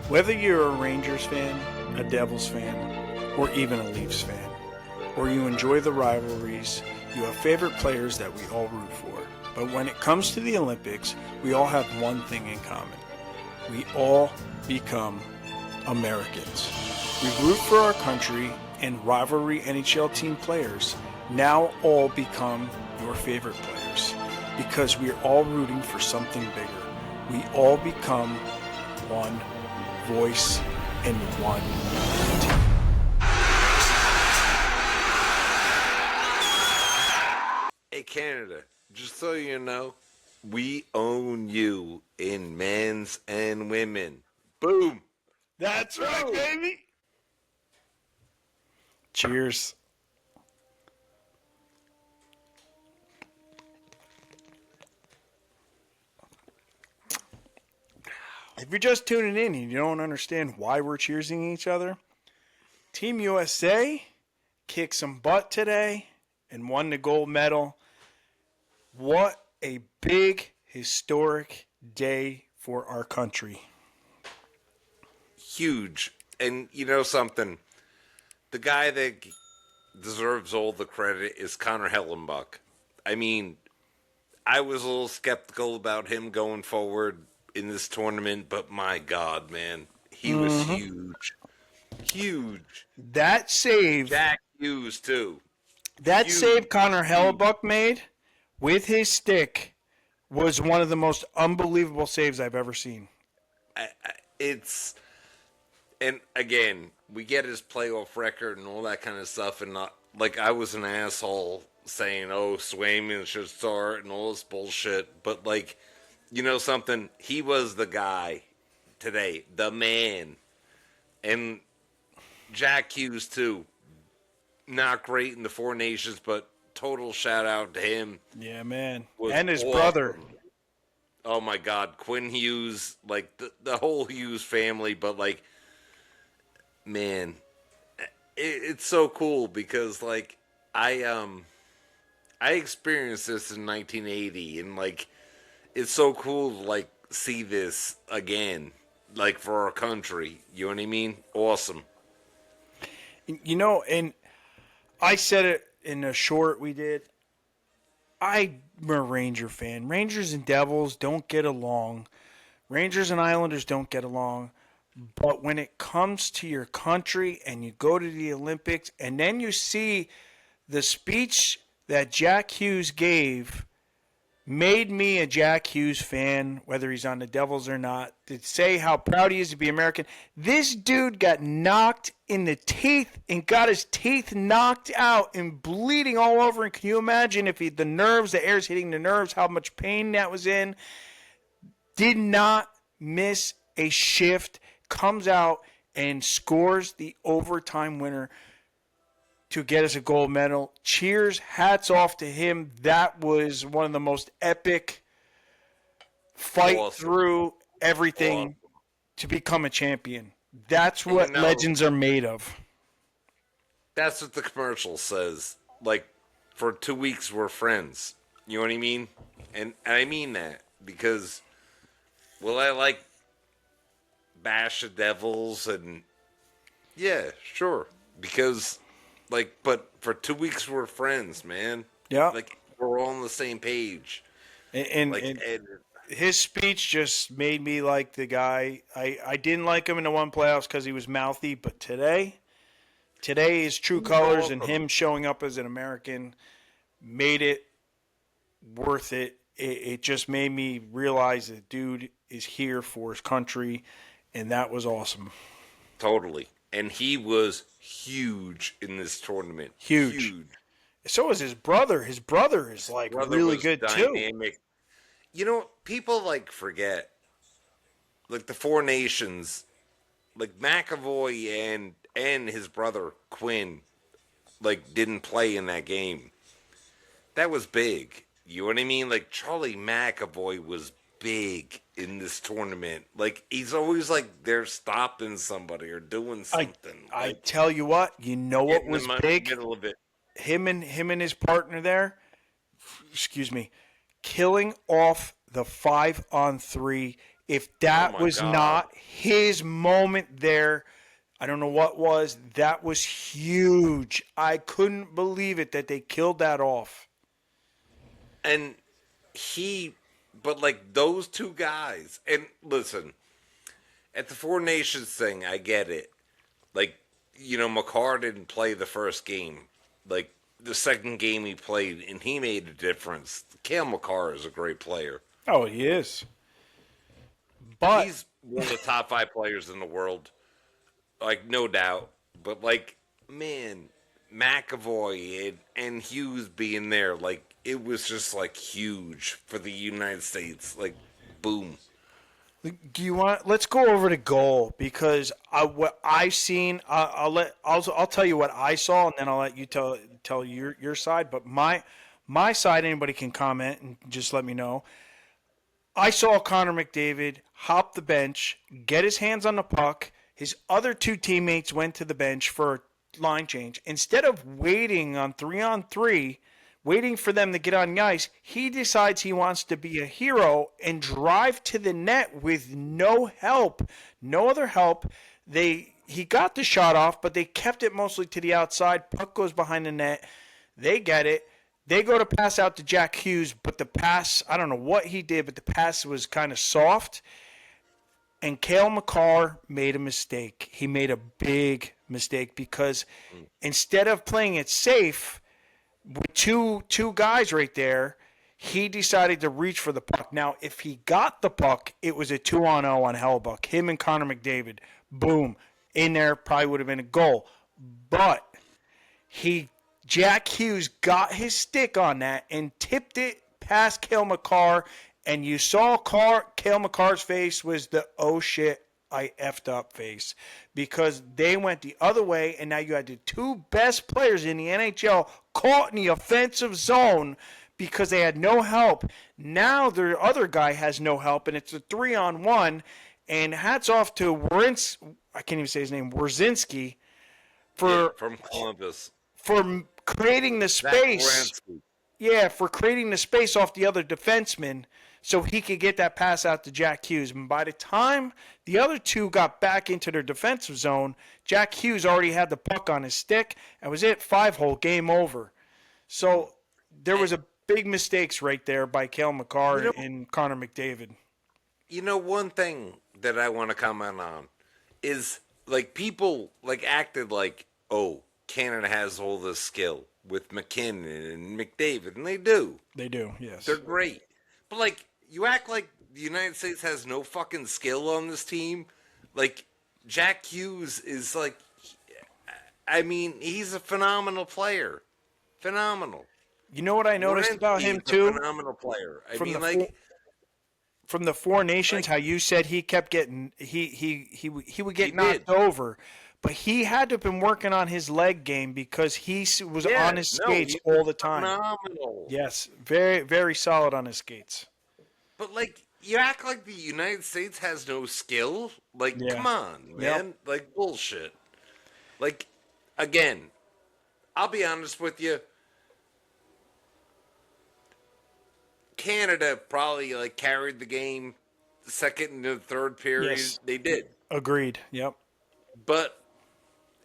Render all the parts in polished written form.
Whether you're a Rangers fan, a Devils fan, or even a Leafs fan, or you enjoy the rivalries, you have favorite players that we all root for. But when it comes to the Olympics, we all have one thing in common. We all become Americans. We root for our country, and rivalry NHL team players now all become your favorite players because we are all rooting for something bigger. We all become one voice and one team. Hey, Canada, just so you know, we own you in men's and women. Boom. That's right, baby. Cheers. If you're just tuning in and you don't understand why we're cheersing each other, Team USA kicked some butt today and won the gold medal. What a big, historic day for our country. Huge. And you know something? The guy that deserves all the credit is Connor Hellenbuck. I mean, I was a little skeptical about him going forward in this tournament, but my God, man, he was huge. Huge. That save, Jack Hughes, too. that Huge. save Connor Hellebuck made with his stick was one of the most unbelievable saves I've ever seen. It's, and again, we get his playoff record and all that kind of stuff, and not, like, I was an asshole saying, oh, Swayman should start and all this bullshit, but, like, you know something? He was the guy today, the man. And Jack Hughes, too. Not great in the Four Nations, but total shout out to him. Yeah, man. Was And his awesome. brother. Oh, my God. Quinn Hughes, like, the whole Hughes family, but, like, man, it's so cool because, like, I experienced this in 1980, and, like, it's so cool to, like, see this again, like, for our country. You know what I mean? Awesome. You know, and I said it in a short we did. I'm a Ranger fan. Rangers and Devils don't get along. Rangers and Islanders don't get along. But when it comes to your country and you go to the Olympics and then you see the speech that Jack Hughes gave made me a Jack Hughes fan, whether he's on the Devils or not, to say how proud he is to be American. This dude got knocked in the teeth and got his teeth knocked out and bleeding all over. And can you imagine if the nerves, the air's hitting the nerves, how much pain that was in? Did not miss a shift, comes out and scores the overtime winner to get us a gold medal. Cheers, hats off to him. That was one of the most epic fight through everything to become a champion. That's what legends are made of. That's what the commercial says. Like, for 2 weeks we're friends. You know what I mean? And I mean that because, will I, like, bash the Devils? And yeah, sure. Because, like, but for 2 weeks we're friends, man. Yeah. Like, we're all on the same page. And his speech just made me like the guy. I didn't like him in the one playoffs because he was mouthy, but today his true colors and him showing up as an American made it worth it. It just made me realize that dude is here for his country, and that was awesome. Totally. And he was huge in this tournament. Huge. So is his brother. His brother is like really good dynamic. Too. You know, people like forget, like the Four Nations, like McAvoy and his brother Quinn, like didn't play in that game. That was big. You know what I mean? Like Charlie McAvoy was big in this tournament. Like he's always like they're stopping somebody or doing something. I tell you what, you know what was big? Middle of it. Him and his partner there. Excuse me. Killing off the 5-on-3 If Oh that my was God. not his moment there, I don't know what was. That was huge. I couldn't believe it that they killed that off. And he, but like those two guys, and listen, at the Four Nations thing, I get it. Like, McCarr didn't play the first game. Like, the second game he played, and he made a difference. Cale McCarr is a great player. Oh, he is. But He's one of the top five players in the world, like, no doubt. But, like, man, McAvoy and Hughes being there, like, it was just, like, huge for the United States. Like, boom. do you want? Let's go over to goal because what I've seen. I'll tell you what I saw, and then I'll let you tell your side. But my side, anybody can comment and just let me know. I saw Connor McDavid hop the bench, get his hands on the puck. His other two teammates went to the bench for a line change. Instead of waiting on 3, waiting for them to get on the ice, he decides he wants to be a hero and drive to the net with no help, no other help. He got the shot off, but they kept it mostly to the outside. Puck goes behind the net. They get it. They go to pass out to Jack Hughes, but the pass, I don't know what he did, but the pass was kind of soft. And Cale McCarr made a mistake. He made a big mistake because instead of playing it safe with two guys right there, he decided to reach for the puck. Now, if he got the puck, it was a 2-on-0 on Hellbuck. Him and Connor McDavid, boom, in there, probably would have been a goal. But he Jack Hughes got his stick on that and tipped it past Cale McCarr, and you saw Cale McCarr's face was the oh shit I effed up face because they went the other way, and now you had the two best players in the NHL caught in the offensive zone because they had no help. Now the other guy has no help, and it's a 3-on-1. And hats off to I can't even say his name, Wierzinski, Yeah, for from Columbus. creating the Zach space. Werenski. Yeah, for creating the space off the other defenseman so he could get that pass out to Jack Hughes. And by the time the other two got back into their defensive zone, Jack Hughes already had the puck on his stick. And was it 5-hole, game over. So there was a big mistakes right there by Cale You McCarr know, and Connor McDavid. one thing that I want to comment on is like people like acted like, oh, Canada has all this skill with McKinnon and McDavid, and they do. They do, yes. They're great. But like you act like the United States has no fucking skill on this team. Like Jack Hughes is like I mean, he's a phenomenal player. Phenomenal. You know what I noticed about Werenski him is a too? phenomenal player. I From mean, the like from the Four Nations, like how you said he kept getting he would he get did. knocked over, but he had to have been working on his leg game because was Yeah, on his no, skates he was all the time. phenomenal. Yes, very very solid on his skates. But like, you act like the United States has no skill. Like, Yeah. come on, Yep. man. Like bullshit. Like, again, I'll be honest with you. Canada probably like carried the game second and the third period. Yes. They did. Agreed. Yep. But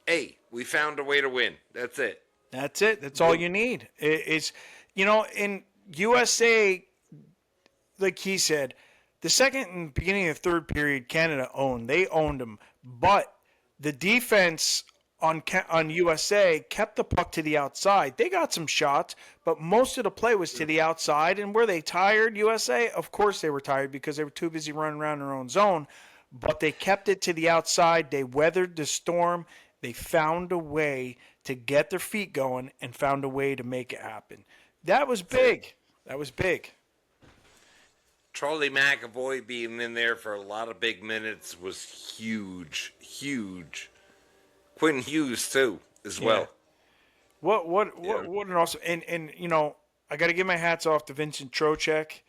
hey, we found a way to win. That's it. That's it. That's all you need. It's in USA, like he said, the second and beginning of the third period, Canada owned. They owned them, but the defense on USA kept the puck to the outside. They got some shots, but most of the play was to the outside. And were they tired, USA? Of course they were tired because they were too busy running around their own zone. But they kept it to the outside. They weathered the storm. They found a way to get their feet going and found a way to make it happen. That was big. That was big. Charlie McAvoy being in there for a lot of big minutes was huge, huge. Quentin Hughes too, as well. What an awesome and I got to give my hats off to Vincent Trocheck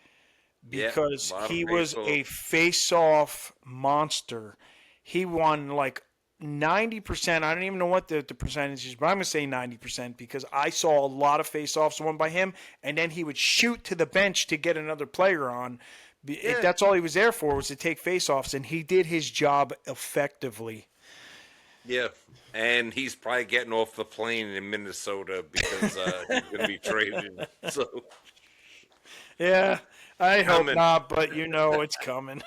because Yeah, he was a face-off monster. He won like 90%. I don't even know what the percentage is, but I'm going to say 90% because I saw a lot of face-offs won by him, and then he would shoot to the bench to get another player on Yeah. That's all he was there for, was to take faceoffs, and he did his job effectively. Yeah. And he's probably getting off the plane in Minnesota because he's going to be traded. So, Yeah, I hope coming. not, but it's coming.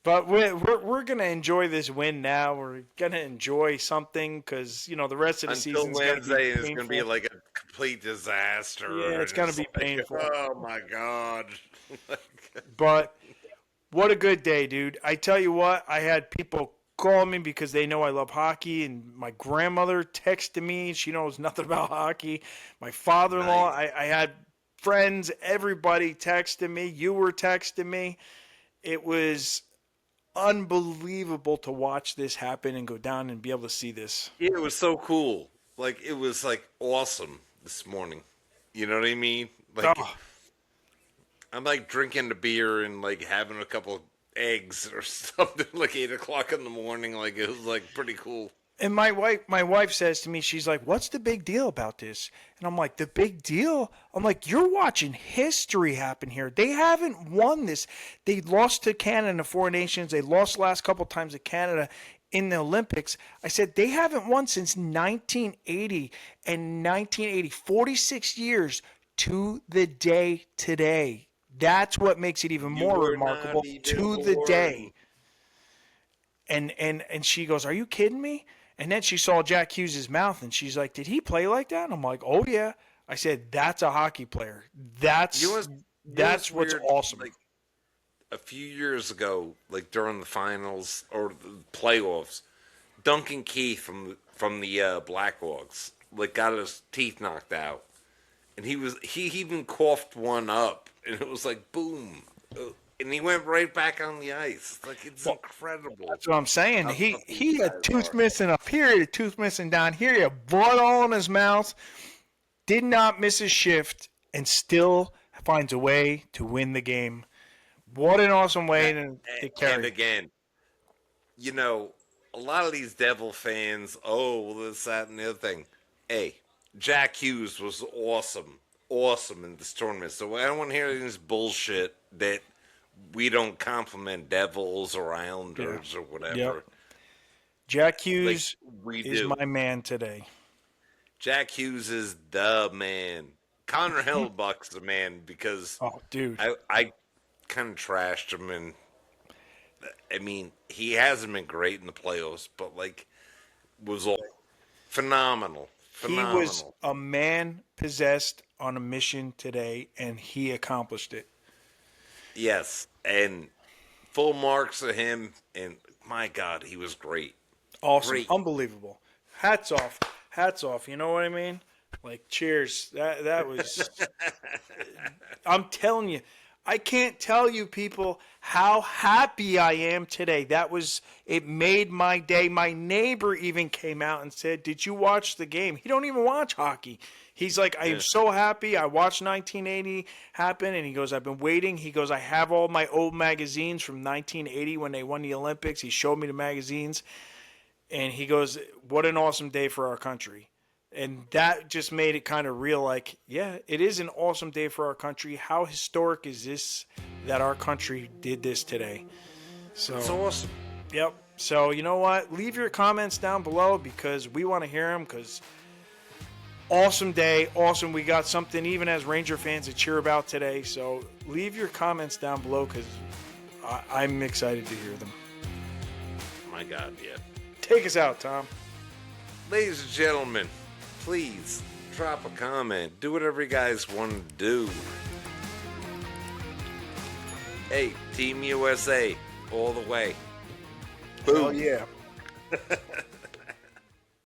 But we're gonna enjoy this win now. We're gonna enjoy something because the rest of the Until season's gonna be Wednesday, it's going to be painful. like a complete Yeah, disaster. it's And gonna it's be like, painful. oh my God. But what a good day, dude! I tell you what, I had people call me because they know I love hockey, and my grandmother texted me. She knows nothing about hockey. My father-in-law, Nice. I had friends, everybody texting me. You were texting me. It was unbelievable to watch this happen and go down and be able to see this. Yeah, it was so cool. Like, it was like awesome this morning. You know what I mean? Like, Oh, I'm like drinking the beer and like having a couple eggs or something like 8 o'clock in the morning. Like, it was like pretty cool. and my wife says to me, she's like, "What's the big deal about this?" And I'm like, "The big deal?" I'm like, "You're watching history happen here. They haven't won this. They lost to Canada in the Four Nations. They lost the last couple times to Canada in the Olympics." I said, "They haven't won since 1980 and 1980, 46 years to the day today. That's what makes it even You more were not remarkable even to the born. day." And she goes, "Are you kidding me?" And then she saw Jack Hughes' mouth, and she's like, "Did he play like that?" And I'm like, "Oh yeah." I said, "That's a hockey player. You know That's what's, you know what's that's what's weird? awesome." Like, a few years ago, like during the finals or the playoffs, Duncan Keith from the Blackhawks like got his teeth knocked out, and he even coughed one up, and it was like boom, and he went right back on the ice. Like, it's Well, incredible that's what I'm saying. how He tough these he had guys tooth are. missing up here, he had tooth missing down here, he had blood all in his mouth, did not miss his shift, and still finds a way to win the game. What an awesome way to And carry. again, you know, a lot of these Devil fans, oh, well, this, that, and the other thing. Hey, Jack Hughes was awesome, awesome in this tournament. So I don't want to hear this bullshit that we don't compliment Devils or Yeah. Islanders or Yep. whatever. Jack Like, Hughes we is do. my man today. Jack Hughes is the man. Connor Hellbuck's the man because Oh, dude. I kind of trashed him, and I mean, he hasn't been great in the playoffs, but like, was all phenomenal, He was phenomenal. a man possessed on a mission today, and he accomplished it. Yes, and full marks of him. And my God, he was great, Awesome. great. Unbelievable. Hats off. Hats off. You know what I mean? Like, cheers. That was. I'm telling you, I can't tell you people how happy I am today. It made my day. My neighbor even came out and said, "Did you watch the game?" He don't even watch hockey. He's like, "I am Yeah. so happy. I watched 1980 happen." And he goes, "I've been waiting." He goes, "I have all my old magazines from 1980 when they won the Olympics." He showed me the magazines. And he goes, "What an awesome day for our country." And that just made it kind of real, like, yeah, it is an awesome day for our country. How historic is this that our country did this today? It's So, awesome. yep. So, you know what? Leave your comments down below because we want to hear them. Because awesome day, awesome. We got something even as Ranger fans to cheer about today. So, leave your comments down below because I'm excited to hear them. My God, yeah. Take us out, Tom. Ladies and gentlemen, please drop a comment. Do whatever you guys want to do. Hey, Team USA, all the way. Hell yeah.